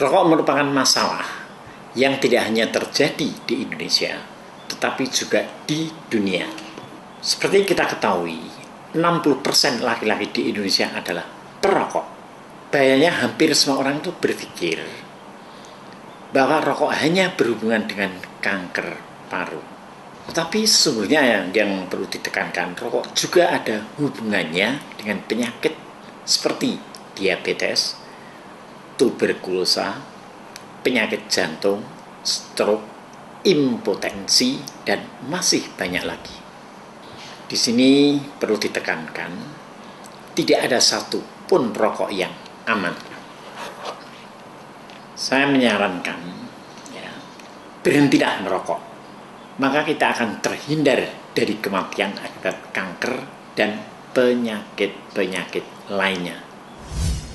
Rokok merupakan masalah yang tidak hanya terjadi di Indonesia, tetapi juga di dunia. Seperti kita ketahui, 60% laki-laki di Indonesia adalah perokok. Bayangnya hampir semua orang itu berpikir bahwa rokok hanya berhubungan dengan kanker paru. Tetapi sesungguhnya yang perlu ditekankan, rokok juga ada hubungannya dengan penyakit seperti diabetes, tuberkulosa, penyakit jantung, stroke, impotensi, dan masih banyak lagi. Di sini perlu ditekankan, tidak ada satu pun rokok yang aman. Saya menyarankan, berhentilah merokok. Maka kita akan terhindar dari kematian akibat kanker dan penyakit-penyakit lainnya.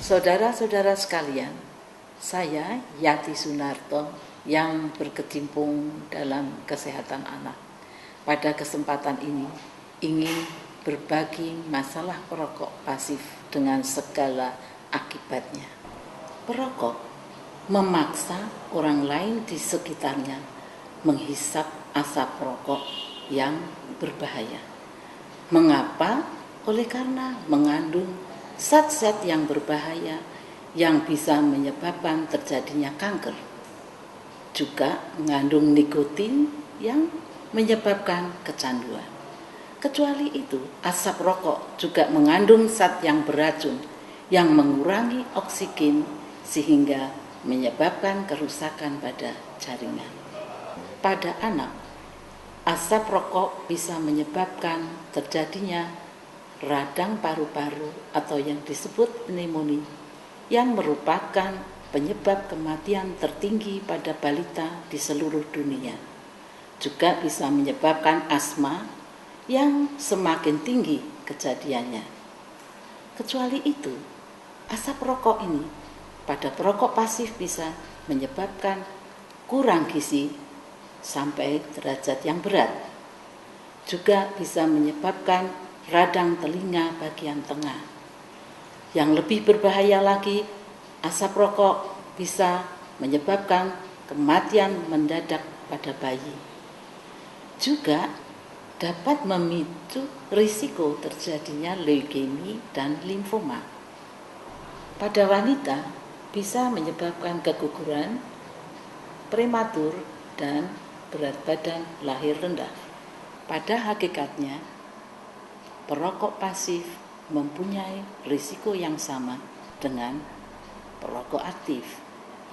Saudara-saudara sekalian, saya Yati Sunarto yang berkecimpung dalam kesehatan anak. Pada kesempatan ini ingin berbagi masalah perokok pasif dengan segala akibatnya. Perokok memaksa orang lain di sekitarnya menghisap asap rokok yang berbahaya. Mengapa? Oleh karena mengandung zat-zat yang berbahaya yang bisa menyebabkan terjadinya kanker. Juga mengandung nikotin yang menyebabkan kecanduan. Kecuali itu, asap rokok juga mengandung zat yang beracun yang mengurangi oksigen sehingga menyebabkan kerusakan pada jaringan. Pada anak, asap rokok bisa menyebabkan terjadinya radang paru-paru atau yang disebut pneumonia, yang merupakan penyebab kematian tertinggi pada balita di seluruh dunia. Juga bisa menyebabkan asma yang semakin tinggi kejadiannya. Kecuali itu, asap rokok ini pada perokok pasif bisa menyebabkan kurang gizi sampai derajat yang berat. Juga bisa menyebabkan radang telinga bagian tengah. Yang lebih berbahaya lagi, asap rokok bisa menyebabkan kematian mendadak pada bayi. Juga dapat memicu risiko terjadinya leukemia dan limfoma. Pada wanita bisa menyebabkan keguguran, prematur, dan berat badan lahir rendah. Pada hakikatnya, perokok pasif mempunyai risiko yang sama dengan perokok aktif,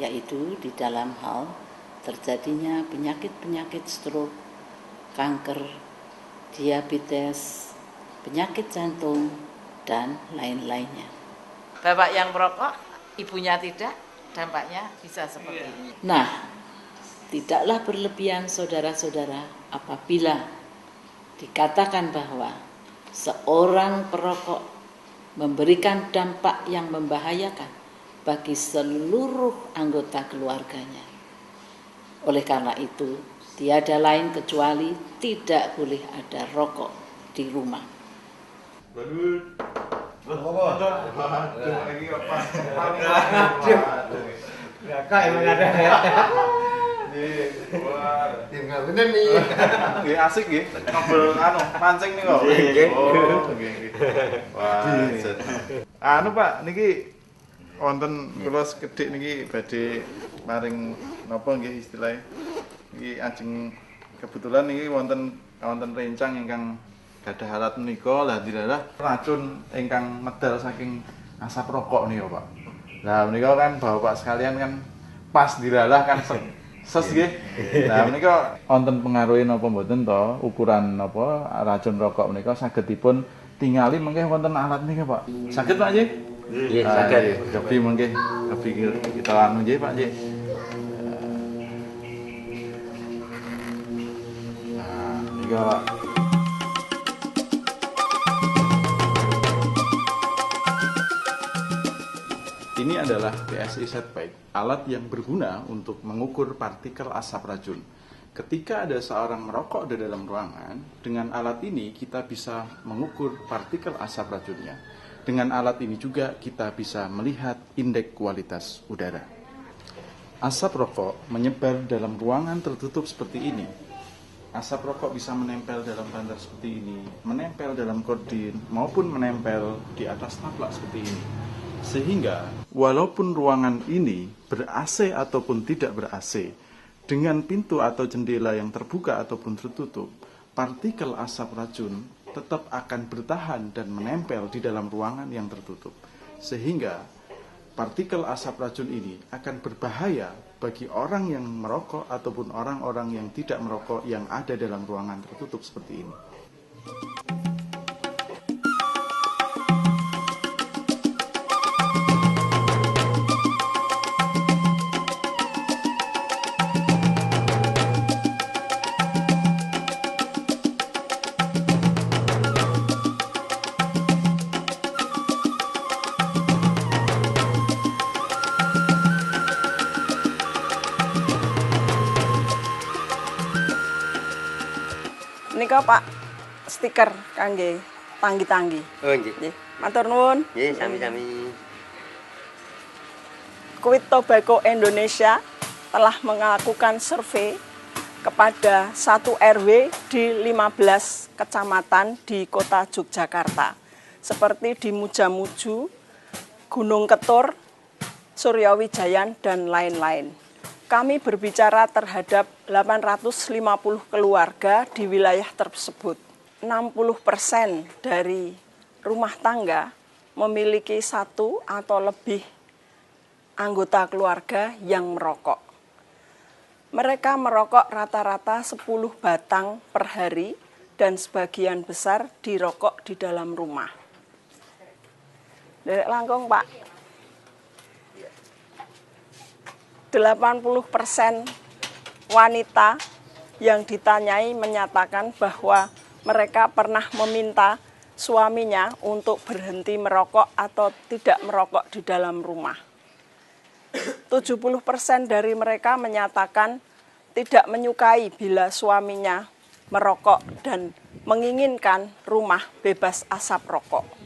yaitu di dalam hal terjadinya penyakit-penyakit stroke, kanker, diabetes, penyakit jantung, dan lain-lainnya. Bapak yang merokok, ibunya tidak, dampaknya bisa seperti ini. Nah, tidaklah berlebihan saudara-saudara apabila dikatakan bahwa seorang perokok memberikan dampak yang membahayakan bagi seluruh anggota keluarganya. Oleh karena itu, tiada lain kecuali tidak boleh ada rokok di rumah. Tinggal bener nih. Nggih asik nggih. Ngobrol mancing nih kok. Nggih. Oh, nggih. Wah, Pak, niki wonten kula sekedhik niki badhe maring napa nggih istilahnya. Niki ajeng kebetulan niki wonten rencang ingkang gadah alat menika lah dilalah racun ingkang medal saking asap rokok niku, Pak. Lah menika kan Bapak sekalian kan pas dilalah kan ses nggih. Nah menika wonten pengaruhe napa mboten to ukuran napa racun rokok menika saged dipun tingali mengke wonten alat nika, Pak. Saged Pak nggih? Nggih, saged. Kepi mengke kepi kita anu nggih, Pak nggih. Nah, nika Pak. Ini adalah PSI Setbike, alat yang berguna untuk mengukur partikel asap racun. Ketika ada seorang merokok di dalam ruangan, dengan alat ini kita bisa mengukur partikel asap racunnya. Dengan alat ini juga kita bisa melihat indeks kualitas udara. asap rokok menyebar dalam ruangan tertutup seperti ini. Asap rokok bisa menempel dalam bantal seperti ini, menempel dalam kordin, maupun menempel di atas taplak seperti ini. Sehingga, walaupun ruangan ini ber-AC ataupun tidak ber-AC, dengan pintu atau jendela yang terbuka ataupun tertutup, partikel asap racun tetap akan bertahan dan menempel di dalam ruangan yang tertutup. Sehingga, partikel asap racun ini akan berbahaya bagi orang yang merokok ataupun orang-orang yang tidak merokok yang ada dalam ruangan tertutup seperti ini. Nika Pak stiker kangge tanggi-tanggi. Oh nggih. Nggih. Matur nuwun. Nggih, sami-sami. Quit Tobacco Indonesia telah melakukan survei kepada 1 RW di 15 kecamatan di Kota Yogyakarta. Seperti di Mujamuju, Gunung Ketur, Suryawijayan, dan lain-lain. Kami berbicara terhadap 850 keluarga di wilayah tersebut. 60% dari rumah tangga memiliki 1 atau lebih anggota keluarga yang merokok. Mereka merokok rata-rata 10 batang per hari dan sebagian besar dirokok di dalam rumah. Derek langkung, Pak. 80% wanita yang ditanyai menyatakan bahwa mereka pernah meminta suaminya untuk berhenti merokok atau tidak merokok di dalam rumah. 70% dari mereka menyatakan tidak menyukai bila suaminya merokok dan menginginkan rumah bebas asap rokok.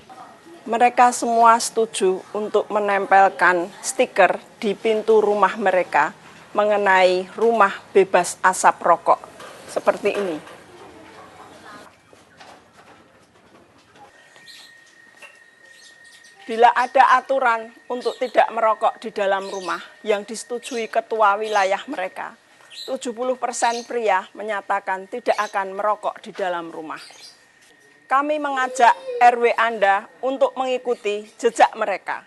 Mereka semua setuju untuk menempelkan stiker di pintu rumah mereka mengenai rumah bebas asap rokok. Seperti ini. Bila ada aturan untuk tidak merokok di dalam rumah yang disetujui ketua wilayah mereka, 70% pria menyatakan tidak akan merokok di dalam rumah. Kami mengajak RW Anda untuk mengikuti jejak mereka.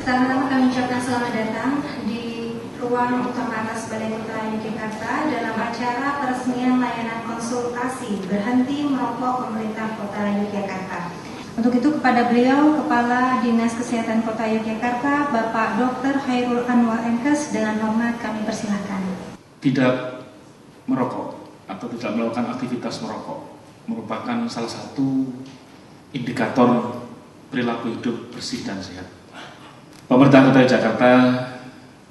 Pertama-tama kami ucapkan selamat datang di ruang utama atas Balai Kota Yogyakarta dalam acara peresmian layanan konsultasi berhenti merokok pemerintah Kota Yogyakarta. Untuk itu kepada beliau, Kepala Dinas Kesehatan Kota Yogyakarta, Bapak Dr. Khairul Anwar MKes, dengan hormat kami persilakan. Tidak merokok atau tidak melakukan aktivitas merokok merupakan salah satu indikator perilaku hidup bersih dan sehat. Pemerintah Kota Jakarta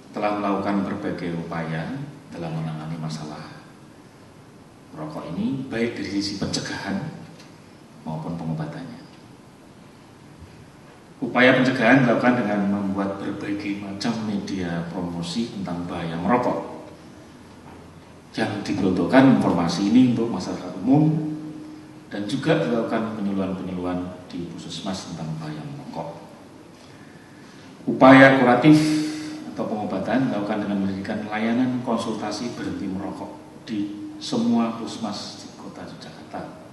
telah melakukan berbagai upaya dalam menangani masalah merokok ini, baik dari sisi pencegahan maupun pengobatannya. Upaya pencegahan dilakukan dengan membuat berbagai macam media promosi tentang bahaya merokok. Yang diperuntukkan informasi ini untuk masyarakat umum, dan juga dilakukan penyuluhan-penyuluhan di puskesmas tentang bahaya merokok. Upaya kuratif atau pengobatan dilakukan dengan memberikan layanan konsultasi berhenti merokok di semua puskesmas di Kota Yogyakarta.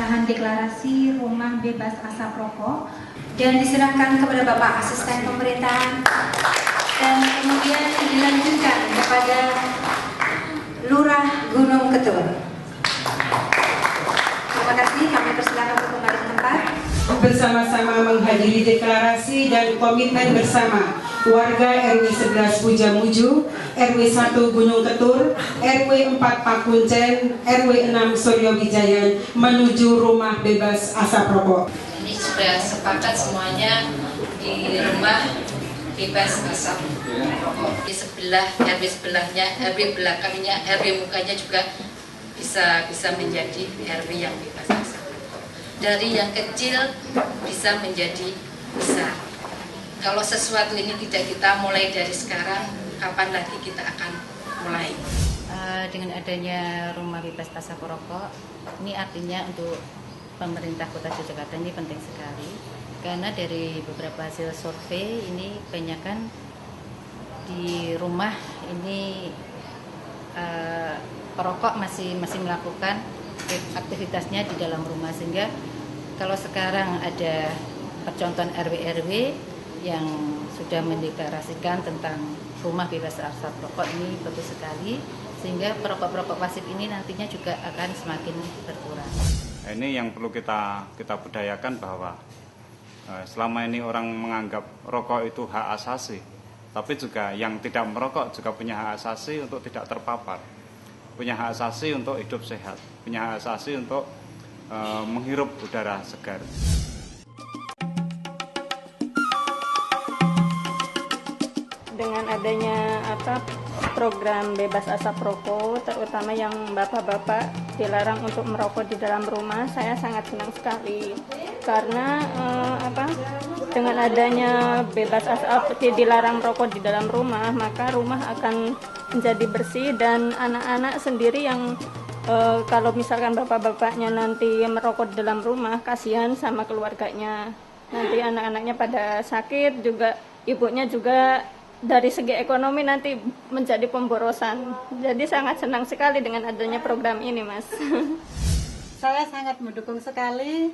pengesahan deklarasi rumah bebas asap rokok dan diserahkan kepada Bapak Asisten Pemerintahan dan kemudian dilanjutkan kepada Lurah Gunung Ketur. Terima kasih, kami persilakan untuk kembali ke tempat. Bersama-sama menghadiri deklarasi dan komitmen bersama warga RW 11 Pujamuju, RW 1 Gunung Ketur, RW 4 Pakuncen, RW 6 Suryowijayan menuju rumah bebas asap rokok. Ini sudah sepakat semuanya di rumah bebas asap rokok. Di sebelah RW sebelahnya, RW belakangnya, RW mukanya juga bisa menjadi RW yang bebas asap. Dari yang kecil bisa menjadi besar. Kalau sesuatu ini tidak kita mulai dari sekarang, kapan lagi kita akan mulai? Dengan adanya rumah bebas asap rokok, ini artinya untuk pemerintah Kota Yogyakarta ini penting sekali. Karena dari beberapa hasil survei ini kebanyakan di rumah ini perokok masih melakukan aktivitasnya di dalam rumah, sehingga kalau sekarang ada percontohan RW-RW yang sudah mendeklarasikan tentang rumah bebas asap rokok, ini bagus sekali, sehingga perokok-perokok pasif ini nantinya juga akan semakin berkurang. Ini yang perlu kita budayakan bahwa selama ini orang menganggap rokok itu hak asasi, tapi juga yang tidak merokok juga punya hak asasi untuk tidak terpapar, punya hak asasi untuk hidup sehat, punya hak asasi untuk menghirup udara segar. Dengan adanya program bebas asap rokok, terutama yang bapak-bapak dilarang untuk merokok di dalam rumah, saya sangat senang sekali. Karena dengan adanya bebas asap, dilarang merokok di dalam rumah, maka rumah akan menjadi bersih, dan anak-anak sendiri yang kalau misalkan bapak-bapaknya nanti merokok di dalam rumah, kasihan sama keluarganya. Nanti anak-anaknya pada sakit, juga ibunya juga dari segi ekonomi nanti menjadi pemborosan. Jadi sangat senang sekali dengan adanya program ini, Mas. Saya sangat mendukung sekali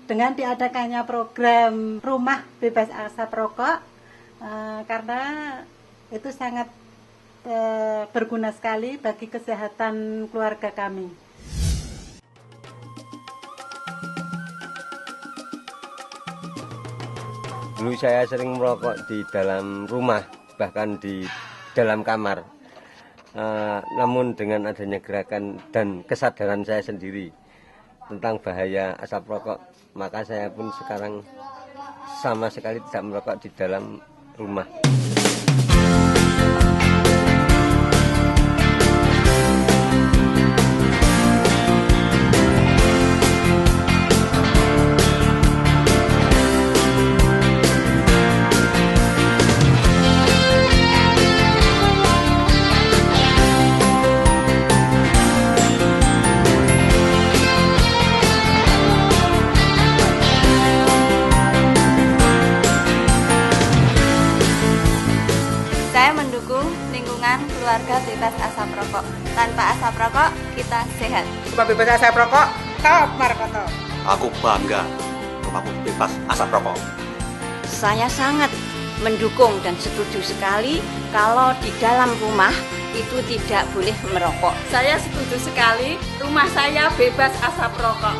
dengan diadakannya program rumah bebas asap rokok, karena itu sangat berguna sekali bagi kesehatan keluarga kami. Dulu saya sering merokok di dalam rumah, bahkan di dalam kamar. Namun dengan adanya gerakan dan kesadaran saya sendiri tentang bahaya asap rokok, maka saya pun sekarang sama sekali tidak merokok di dalam rumah. Keluarga bebas asap rokok. Tanpa asap rokok, kita sehat. Rumah bebas asap rokok, top Markoto. Aku bangga rumahku bebas asap rokok. Saya sangat mendukung dan setuju sekali kalau di dalam rumah itu tidak boleh merokok. Saya setuju sekali rumah saya bebas asap rokok.